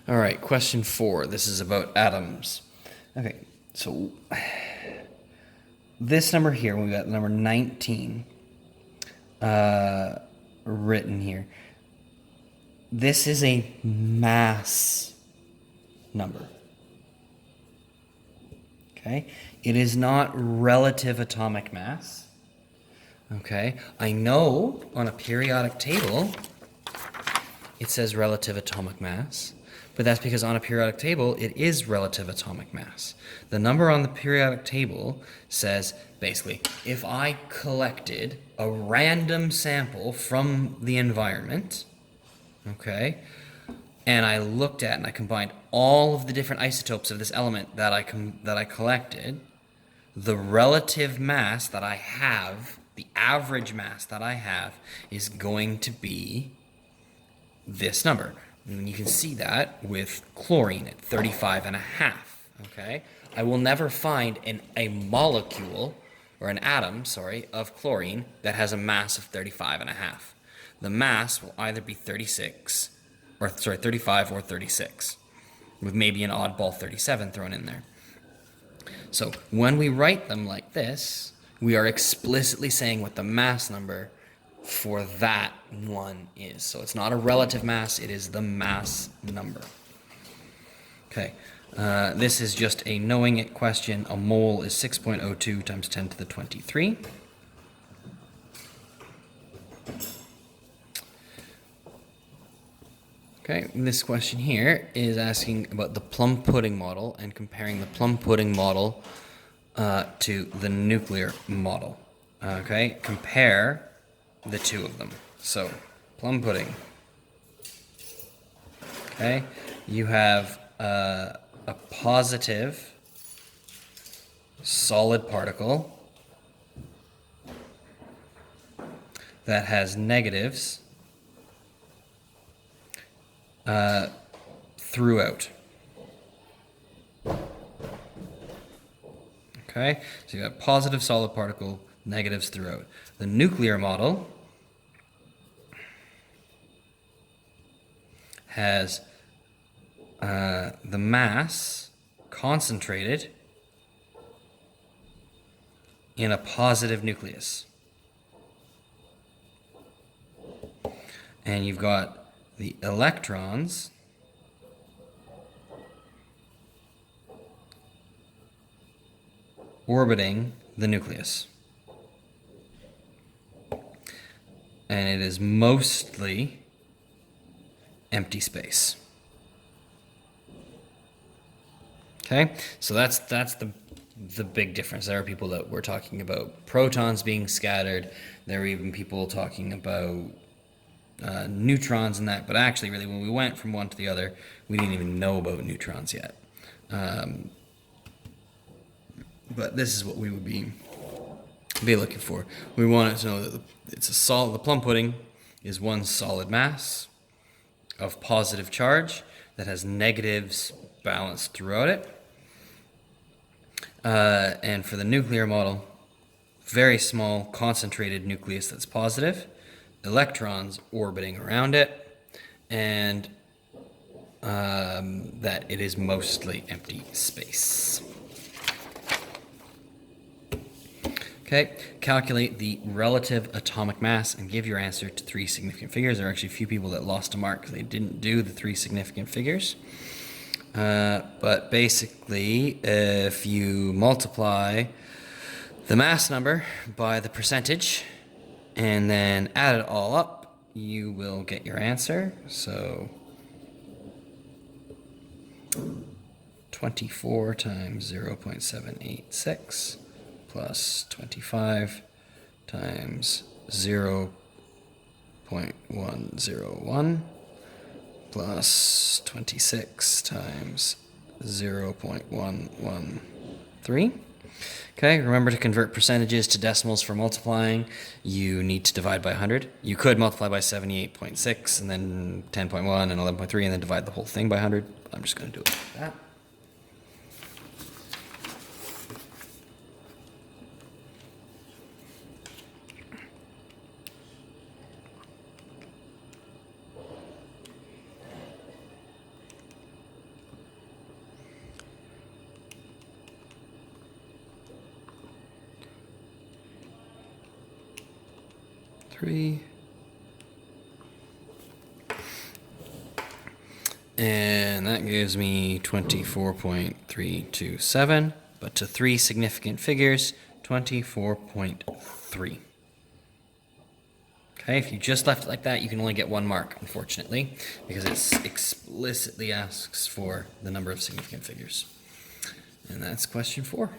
All right, question 4. This is about atoms. Okay, so this number here, we got number 19 written here. This is a mass number. Okay, it is not relative atomic mass. Okay, I know on a periodic table it says relative atomic mass, but that's because on a periodic table it is relative atomic mass. The number on the periodic table says basically if I collected a random sample from the environment, okay, and I looked at and I combined all of the different isotopes of this element that I collected, the relative mass that I have, the average mass that I have, is going to be this number. And you can see that with chlorine at 35.5. Okay? I will never find a molecule, or an atom, sorry, of chlorine that has a mass of 35.5. The mass will either be 35 or 36, with maybe an oddball 37 thrown in there. So when we write them like this, we are explicitly saying what the mass number for that one is. So it's not a relative mass, it is the mass number. Okay, this is just a knowing it question. A mole is 6.02 times 10 to the 23. Okay, this question here is asking about the plum pudding model and comparing the plum pudding model to the nuclear model. Okay, compare the two of them. So, plum pudding. Okay, you have a positive solid particle that has negatives throughout. Okay, so you got positive solid particle, negatives throughout. The nuclear model has the mass concentrated in a positive nucleus. And you've got the electrons orbiting the nucleus. And it is mostly empty space. Okay, so that's the big difference. There are people that were talking about protons being scattered. There were even people talking about neutrons and that, but actually, really, when we went from one to the other, we didn't even know about neutrons yet. But this is what we would be looking for. We wanted to know that the plum pudding is one solid mass of positive charge that has negatives balanced throughout it. And for the nuclear model, very small concentrated nucleus that's positive, electrons orbiting around it, and that it is mostly empty space. Okay, calculate the relative atomic mass and give your answer to 3 significant figures. There are actually a few people that lost a mark because they didn't do the 3 significant figures. But basically, if you multiply the mass number by the percentage and then add it all up, you will get your answer. So 24 times 0.786 plus 25 times 0.101 plus 26 times 0.113. Okay, remember to convert percentages to decimals for multiplying. You need to divide by 100. You could multiply by 78.6 and then 10.1 and 11.3 and then divide the whole thing by 100. I'm just going to do it like that. 3. And that gives me 24.327, but to 3 significant figures, 24.3. Okay, if you just left it like that, you can only get 1 mark, unfortunately, because it explicitly asks for the number of significant figures. And that's question 4.